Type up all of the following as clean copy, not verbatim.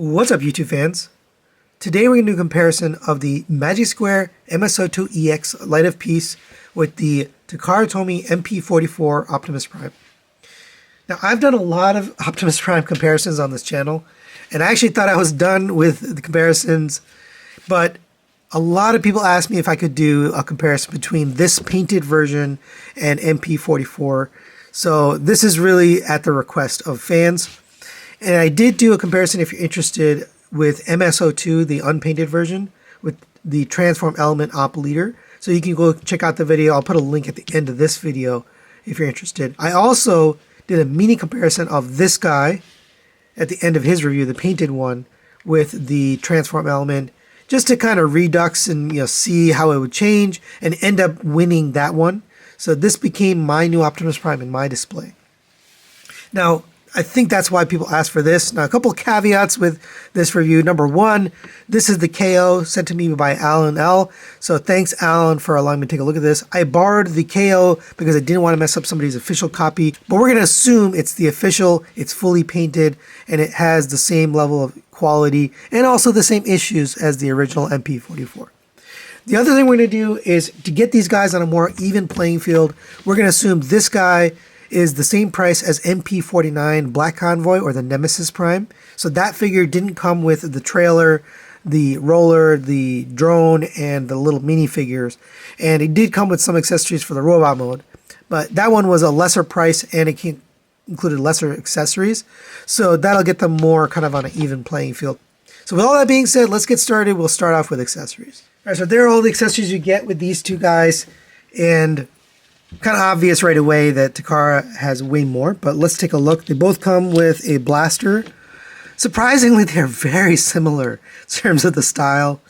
What's up, YouTube fans? Today we're going to do a comparison of the Magic Square MS-02EX Light of Peace with the Takara Tomy MP-44 Optimus Prime. Now, I've done a lot of Optimus Prime comparisons on this channel, and I actually thought I was done with the comparisons, but a lot of people asked me if I could do a comparison between this painted version and MP-44. So this is really at the request of fans. And I did do a comparison, if you're interested, with MS-02, the unpainted version, with the transform element op leader. So you can go check out the video. I'll put a link at the end of this video if you're interested. I also did a mini comparison of this guy at the end of his review, the painted one, with the transform element, just to kind of redux and see how it would change and end up winning that one. So this became my new Optimus Prime in my display. Now, I think that's why people asked for this. Now, a couple of caveats with this review. Number one, this is the KO sent to me by Alan L. So thanks, Alan, for allowing me to take a look at this. I borrowed the KO because I didn't want to mess up somebody's official copy. But we're going to assume it's the official, it's fully painted, and it has the same level of quality and also the same issues as the original MP-44. The other thing we're going to do is to get these guys on a more even playing field, we're going to assume this guy is the same price as MP-49 Black Convoy or the Nemesis Prime. So that figure didn't come with the trailer, the roller, the drone, and the little minifigures. And it did come with some accessories for the robot mode. But that one was a lesser price and it included lesser accessories. So that'll get them more kind of on an even playing field. So with all that being said, let's get started. We'll start off with accessories. All right, so there are all the accessories you get with these two guys. And kind of obvious right away that Takara has way more, but let's take a look. They both come with a blaster. Surprisingly, they're very similar in terms of the style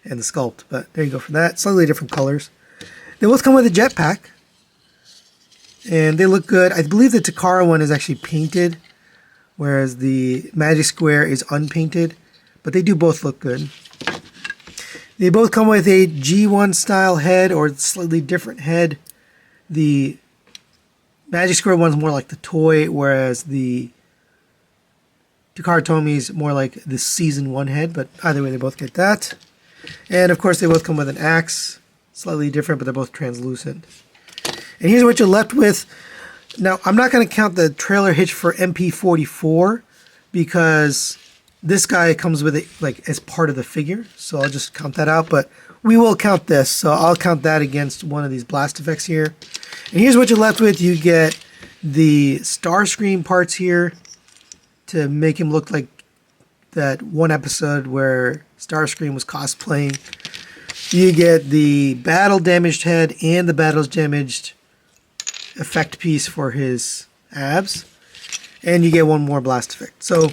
and the sculpt, but there you go for that. Slightly different colors. They both come with a jetpack, and they look good. I believe the Takara one is actually painted, whereas the Magic Square is unpainted, but they do both look good. They both come with a G1 style head or slightly different head. The Magic Square one's more like the toy, whereas the Takara Tomy's more like the Season 1 head, but either way they both get that. And of course they both come with an axe, slightly different, but they're both translucent. And here's what you're left with. Now, I'm not going to count the trailer hitch for MP-44 because this guy comes with it like as part of the figure, so I'll just count that out, but we will count this, so I'll count that against one of these blast effects here. And here's what you're left with. You get the Starscream parts here to make him look like that one episode where Starscream was cosplaying. You get the battle damaged head and the battle damaged effect piece for his abs. And you get one more blast effect. So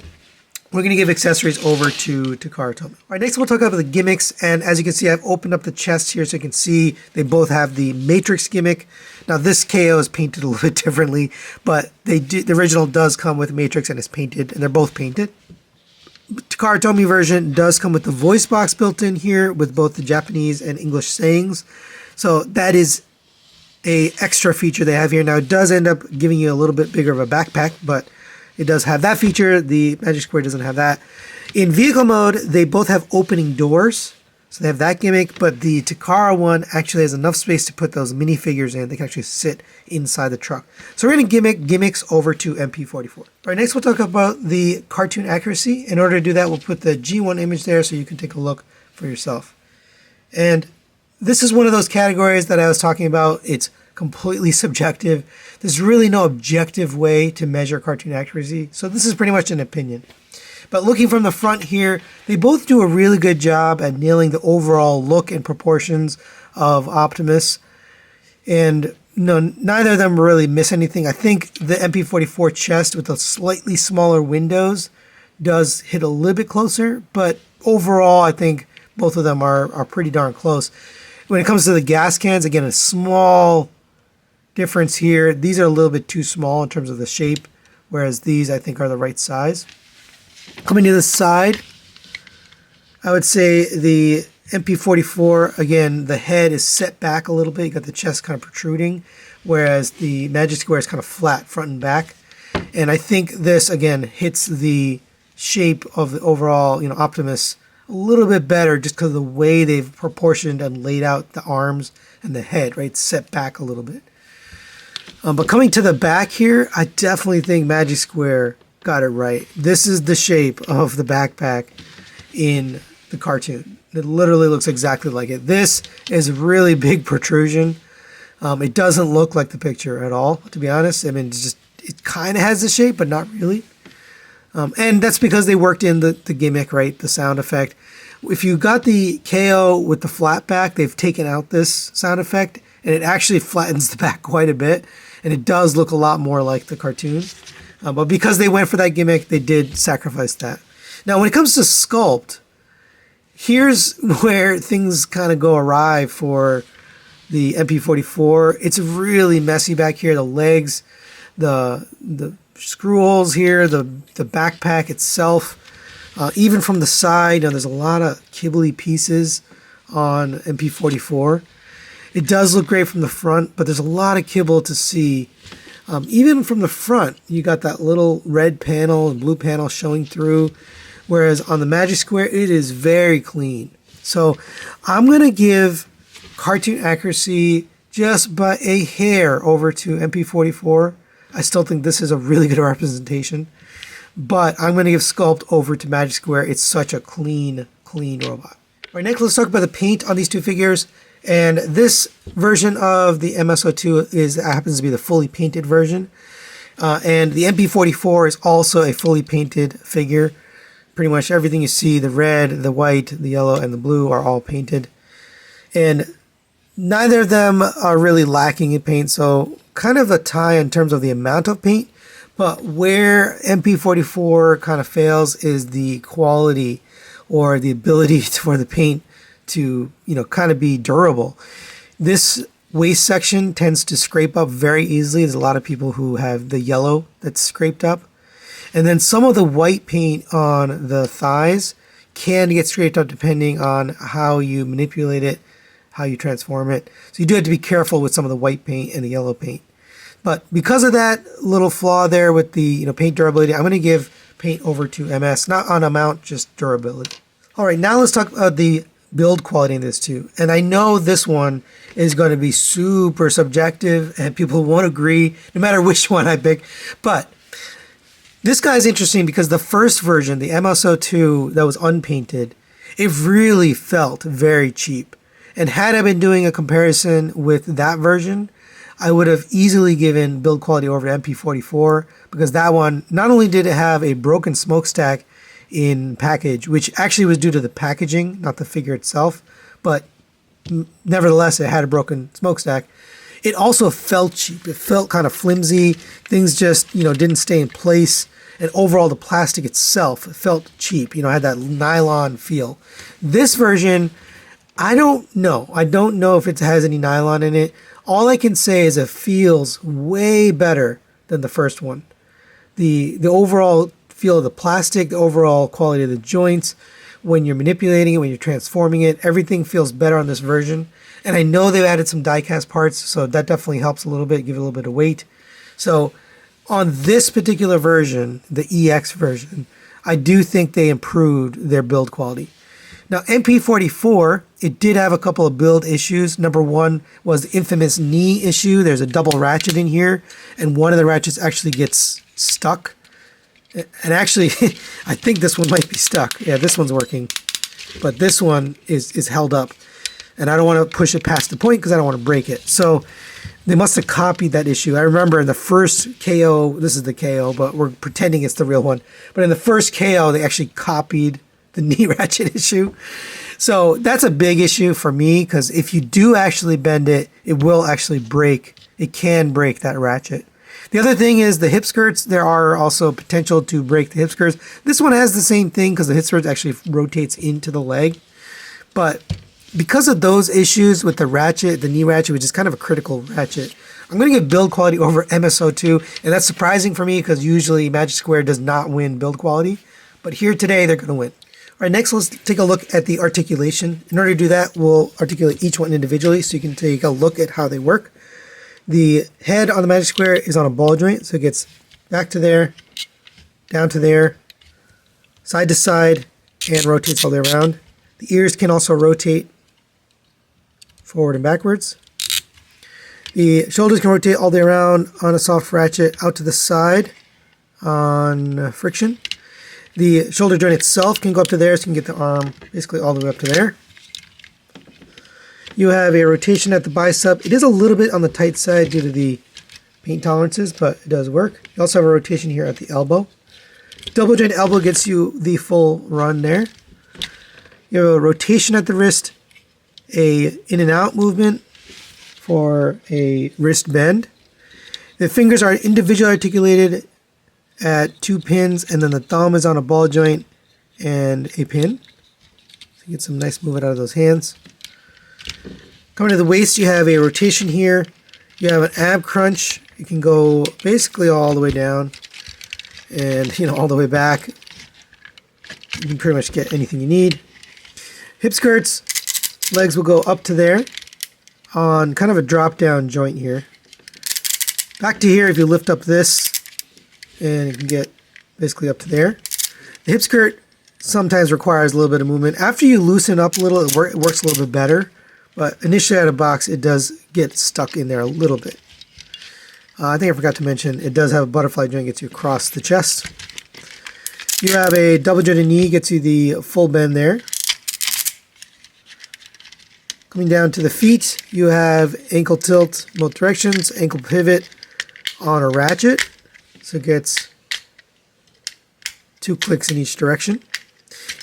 we're going to give accessories over to Takara Tomy. All right, next we'll talk about the gimmicks. And as you can see, I've opened up the chest here so you can see they both have the Matrix gimmick. Now, this KO is painted a little bit differently, but the original does come with Matrix and is painted, and they're both painted. Takara Tomy version does come with the voice box built in here with both the Japanese and English sayings. So that is an extra feature they have here. Now, it does end up giving you a little bit bigger of a backpack, but it does have that feature. The Magic Square doesn't have that. In vehicle mode, they both have opening doors. So they have that gimmick, but the Takara one actually has enough space to put those minifigures in. They can actually sit inside the truck. So we're going to gimmicks over to MP-44. All right, next we'll talk about the cartoon accuracy. In order to do that, we'll put the G1 image there so you can take a look for yourself. And this is one of those categories that I was talking about. It's completely subjective. There's really no objective way to measure cartoon accuracy. So this is pretty much an opinion. But looking from the front here, they both do a really good job at nailing the overall look and proportions of Optimus. And neither of them really miss anything. I think the MP-44 chest with the slightly smaller windows does hit a little bit closer. But overall, I think both of them are pretty darn close. When it comes to the gas cans, again, a small difference here. These are a little bit too small in terms of the shape, whereas these I think are the right size. Coming to the side, I would say the MP-44, again, the head is set back a little bit. You got the chest kind of protruding, whereas the Magic Square is kind of flat front and back. And I think this, again, hits the shape of the overall, Optimus a little bit better just because of the way they've proportioned and laid out the arms and the head, right? Set back a little bit. But coming to the back here, I definitely think Magic Square got it right. This is the shape of the backpack in the cartoon. It literally looks exactly like it. This is a really big protrusion. It doesn't look like the picture at all, to be honest. I mean, it kind of has the shape, but not really. And that's because they worked in the gimmick, right? The sound effect. If you got the KO with the flat back, they've taken out this sound effect, and it actually flattens the back quite a bit, and it does look a lot more like the cartoon. But because they went for that gimmick, they did sacrifice that. Now, when it comes to Sculpt, here's where things kind of go awry for the MP-44. It's really messy back here. The legs, the screw holes here, the backpack itself, even from the side, there's a lot of kibbly pieces on MP-44. It does look great from the front, but there's a lot of kibble to see. Even from the front, you got that little red panel and blue panel showing through, whereas on the Magic Square, it is very clean. So I'm going to give cartoon accuracy just by a hair over to MP-44. I still think this is a really good representation, but I'm going to give Sculpt over to Magic Square. It's such a clean robot. All right, next let's talk about the paint on these two figures. And this version of the MS-02 happens to be the fully painted version. And the MP-44 is also a fully painted figure. Pretty much everything you see, the red, the white, the yellow, and the blue are all painted. And neither of them are really lacking in paint, so kind of a tie in terms of the amount of paint. But where MP-44 kind of fails is the quality or the ability for the paint to, kind of be durable. This waist section tends to scrape up very easily. There's a lot of people who have the yellow that's scraped up. And then some of the white paint on the thighs can get scraped up depending on how you manipulate it, how you transform it. So you do have to be careful with some of the white paint and the yellow paint. But because of that little flaw there with the paint durability, I'm going to give paint over to MS, not on amount, just durability. All right, now let's talk about the build quality in this too. And I know this one is going to be super subjective and people won't agree no matter which one I pick. But this guy's interesting because the first version, the MS-02 that was unpainted, it really felt very cheap. And had I been doing a comparison with that version, I would have easily given build quality over MP-44 because that one, not only did it have a broken smokestack in package, which actually was due to the packaging, not the figure itself, but nevertheless, it had a broken smokestack. It also felt cheap. It felt kind of flimsy. Things just, didn't stay in place. And overall, the plastic itself felt cheap, had that nylon feel. This version, I don't know. I don't know if it has any nylon in it. All I can say is it feels way better than the first one. The overall feel of the plastic, the overall quality of the joints, when you're manipulating it, when you're transforming it, everything feels better on this version. And I know they've added some die-cast parts, so that definitely helps a little bit, give it a little bit of weight. So on this particular version, the EX version, I do think they improved their build quality. Now, MP-44, it did have a couple of build issues. Number one was the infamous knee issue. There's a double ratchet in here, and one of the ratchets actually gets stuck. And actually, I think this one might be stuck. Yeah, this one's working. But this one is held up. And I don't want to push it past the point because I don't want to break it. So they must have copied that issue. I remember in the first KO, this is the KO, but we're pretending it's the real one. But in the first KO, they actually copied the knee ratchet issue. So that's a big issue for me because if you do actually bend it, it will actually break. It can break that ratchet. The other thing is the hip skirts. There are also potential to break the hip skirts. This one has the same thing because the hip skirt actually rotates into the leg. But because of those issues with the ratchet, the knee ratchet, which is kind of a critical ratchet, I'm going to give build quality over MS-02. And that's surprising for me because usually Magic Square does not win build quality. But here today, they're going to win. All right, next let's take a look at the articulation. In order to do that, we'll articulate each one individually so you can take a look at how they work. The head on the Magic Square is on a ball joint, so it gets back to there, down to there, side to side and rotates all the way around. The ears can also rotate forward and backwards. The shoulders can rotate all the way around on a soft ratchet out to the side on friction. The shoulder joint itself can go up to there, so you can get the arm basically all the way up to there. You have a rotation at the bicep. It is a little bit on the tight side due to the paint tolerances, but it does work. You also have a rotation here at the elbow. Double joint elbow gets you the full run there. You have a rotation at the wrist, a in and out movement for a wrist bend. The fingers are individually articulated at 2 pins, and then the thumb is on a ball joint and a pin. So you get some nice movement out of those hands. Coming to the waist, you have a rotation here. You have an ab crunch. You can go basically all the way down and all the way back. You can pretty much get anything you need. Hip skirts, legs will go up to there on kind of a drop down joint here. Back to here if you lift up this, and you can get basically up to there. The hip skirt sometimes requires a little bit of movement. After you loosen up a little, it works a little bit better. But initially out of the box, it does get stuck in there a little bit. I think I forgot to mention, it does have a butterfly joint, gets you across the chest. You have a double jointed knee, gets you the full bend there. Coming down to the feet, you have ankle tilt both directions, ankle pivot on a ratchet. So it gets 2 clicks in each direction.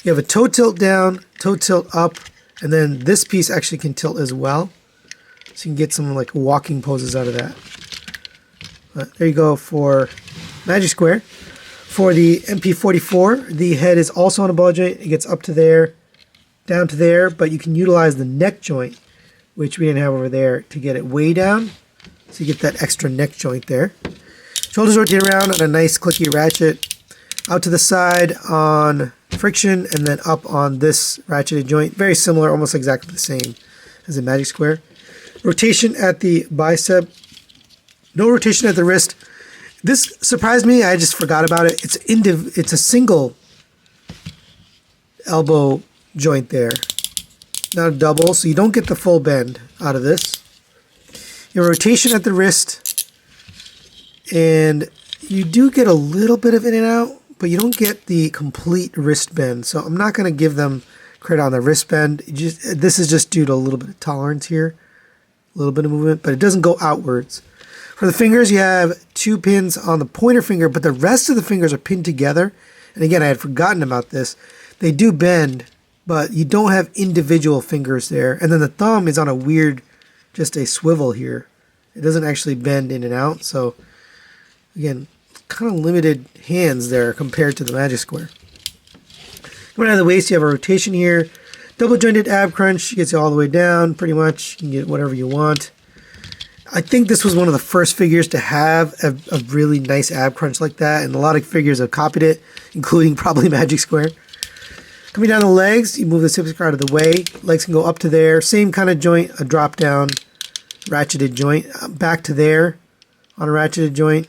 You have a toe tilt down, toe tilt up, and then this piece actually can tilt as well. So you can get some like walking poses out of that. There you go for Magic Square. For the MP-44, the head is also on a ball joint. It gets up to there, down to there, but you can utilize the neck joint, which we didn't have over there, to get it way down. So you get that extra neck joint there. Shoulders rotate around on a nice clicky ratchet. Out to the side on friction, and then up on this ratcheted joint. Very similar, almost exactly the same as a Magic Square. Rotation at the bicep. No rotation at the wrist. This surprised me. I just forgot about it. It's a single elbow joint there, not a double, so you don't get the full bend out of this. Your rotation at the wrist, and you do get a little bit of in and out, but you don't get the complete wrist bend. So I'm not going to give them credit on the wrist bend. This is just due to a little bit of tolerance here, a little bit of movement, but it doesn't go outwards. For the fingers, you have 2 pins on the pointer finger, but the rest of the fingers are pinned together. And again, I had forgotten about this. They do bend, but you don't have individual fingers there. And then the thumb is on a weird, just a swivel here. It doesn't actually bend in and out. So again, kind of limited hands there compared to the Magic Square. Coming out of the waist, you have a rotation here. Double jointed ab crunch gets you all the way down, pretty much. You can get whatever you want. I think this was one of the first figures to have a really nice ab crunch like that, and a lot of figures have copied it, including probably Magic Square. Coming down the legs, you move the hip skirt out of the way. Legs can go up to there. Same kind of joint, a drop down, ratcheted joint. Back to there on a ratcheted joint.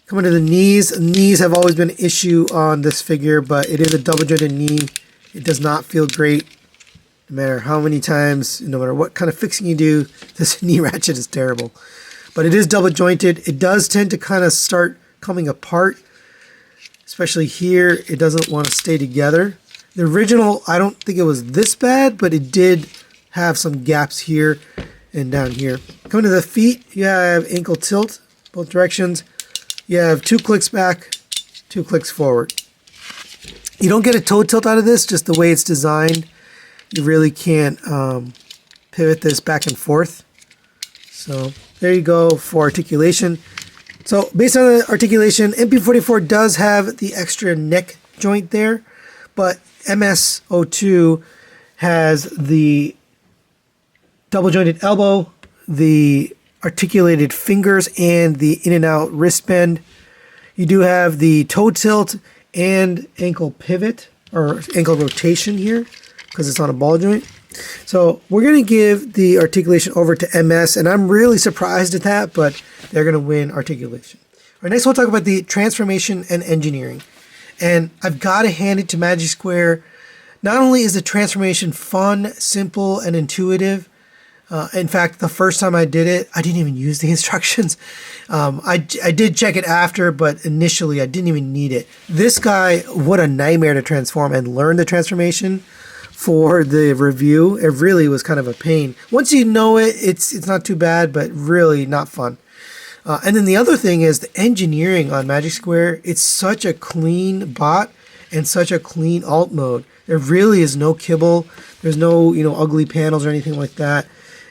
Coming to the knees. Knees have always been an issue on this figure, but it is a double jointed knee. It does not feel great. No matter how many times, no matter what kind of fixing you do, this knee ratchet is terrible. But it is double jointed. It does tend to kind of start coming apart, especially here. It doesn't want to stay together. The original, I don't think it was this bad, but it did have some gaps here and down here. Coming to the feet, you have ankle tilt, both directions. You have 2 clicks back, 2 clicks forward. You don't get a toe tilt out of this, just the way it's designed. You really can't pivot this back and forth. So there you go for articulation. So based on the articulation, MP-44 does have the extra neck joint there, but MS-02 has the double jointed elbow, the articulated fingers, and the in and out wrist bend. You do have the toe tilt and ankle pivot or ankle rotation here because it's on a ball joint. So we're going to give the articulation over to MS, and I'm really surprised at that, but they're going to win articulation. All right, next we'll talk about the transformation and engineering. And I've got to hand it to Magic Square. Not only is the transformation fun, simple, and intuitive. In fact, the first time I did it, I didn't even use the instructions. I did check it after, but initially I didn't even need it. This guy, what a nightmare to transform and learn the transformation for the review. It really was kind of a pain. Once you know it, it's not too bad, but really not fun. And then the other thing is the engineering on Magic Square. It's such a clean bot and such a clean alt mode. There really is no kibble. There's no ugly panels or anything like that.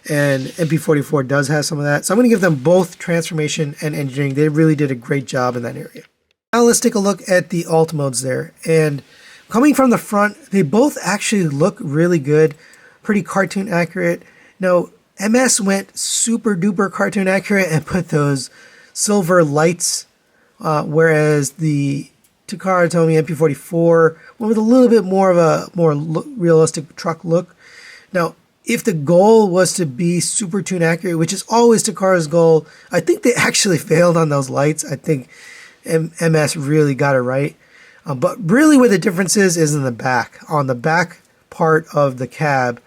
And MP-44 does have some of that. So I'm going to give them both transformation and engineering. They really did a great job in that area. Now let's take a look at the alt modes there. And coming from the front, they both actually look really good. Pretty cartoon accurate. Now, MS went super duper cartoon accurate and put those silver lights, whereas the Takara Tomy MP-44 went with a little bit more of a realistic truck look. Now, if the goal was to be super tune accurate, which is always Takara's goal, I think they actually failed on those lights. I think MS really got it right. But really where the difference is in the back. On the back part of the cab,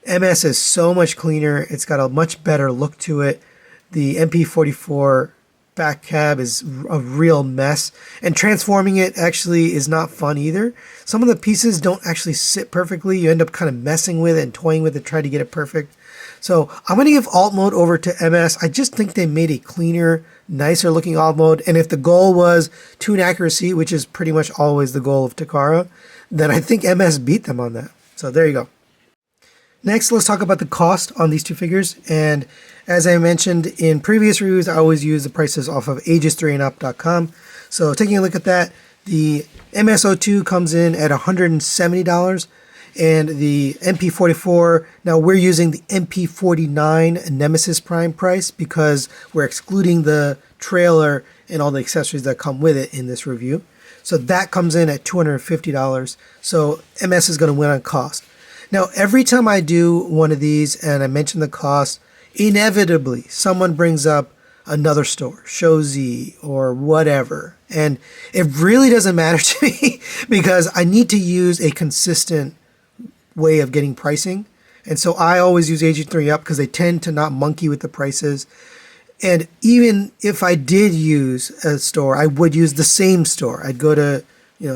MS is so much cleaner. It's got a much better look to it. The MP-44 back cab is a real mess, and transforming it actually is not fun either. Some of the pieces don't actually sit perfectly. You end up kind of messing with it and toying with it, trying to get it perfect. So I'm going to give alt mode over to MS. I just think they made a cleaner, nicer looking alt mode. And if the goal was tune accuracy, which is pretty much always the goal of Takara, then I think MS beat them on that. So there you go. Next, let's talk about the cost on these two figures. And as I mentioned in previous reviews, I always use the prices off of ages3andup.com. So taking a look at that, the MS-02 comes in at $170, and the MP-44, now we're using the MP-49 Nemesis Prime price because we're excluding the trailer and all the accessories that come with it in this review. So that comes in at $250. So MS is going to win on cost. Now, every time I do one of these and I mention the cost, inevitably someone brings up another store, Show Z or whatever. And it really doesn't matter to me because I need to use a consistent way of getting pricing. And so I always use AG3 Up because they tend to not monkey with the prices. And even if I did use a store, I would use the same store. I'd go to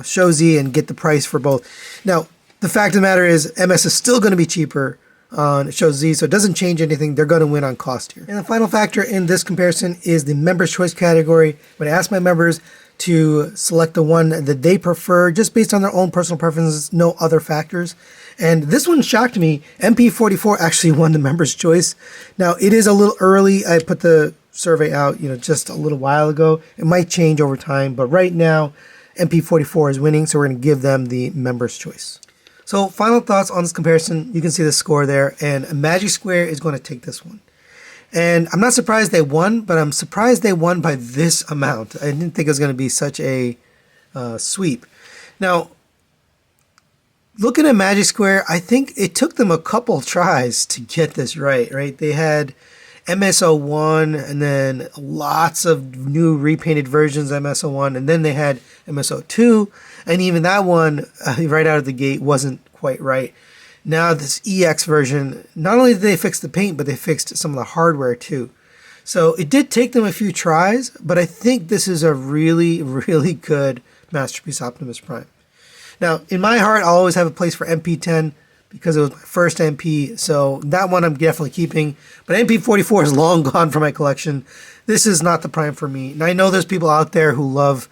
Show Z and get the price for both. Now, the fact of the matter is MS is still going to be cheaper on Show Z, so it doesn't change anything. They're going to win on cost here. And the final factor in this comparison is the Members' Choice category. When I ask my members to select the one that they prefer, just based on their own personal preferences, no other factors. And this one shocked me. MP-44 actually won the Members' Choice. Now, it is a little early. I put the survey out, just a little while ago. It might change over time, but right now, MP-44 is winning, so we're going to give them the Members' Choice. So final thoughts on this comparison. You can see the score there, and Magic Square is going to take this one. And I'm not surprised they won, but I'm surprised they won by this amount. I didn't think it was going to be such a sweep. Now, looking at Magic Square, I think it took them a couple tries to get this right? They had MS-01 and then lots of new repainted versions of MS-01, and then they had MS-02, and even that one right out of the gate wasn't quite right. Now this EX version, not only did they fix the paint, but they fixed some of the hardware too. So it did take them a few tries, but I think this is a really, really good Masterpiece Optimus Prime. Now, in my heart, I'll always have a place for MP-10 because it was my first MP, so that one I'm definitely keeping. But MP-44 is long gone from my collection. This is not the Prime for me. And I know there's people out there who love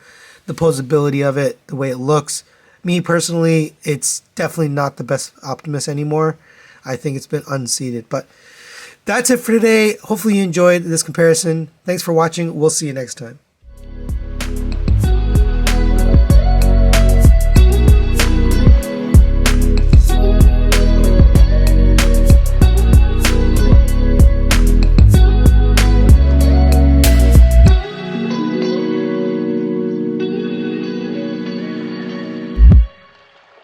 the posability of it, the way it looks. Me personally, it's definitely not the best Optimus anymore. I think it's been unseated. But that's it for today. Hopefully you enjoyed this comparison. Thanks for watching. We'll see you next time.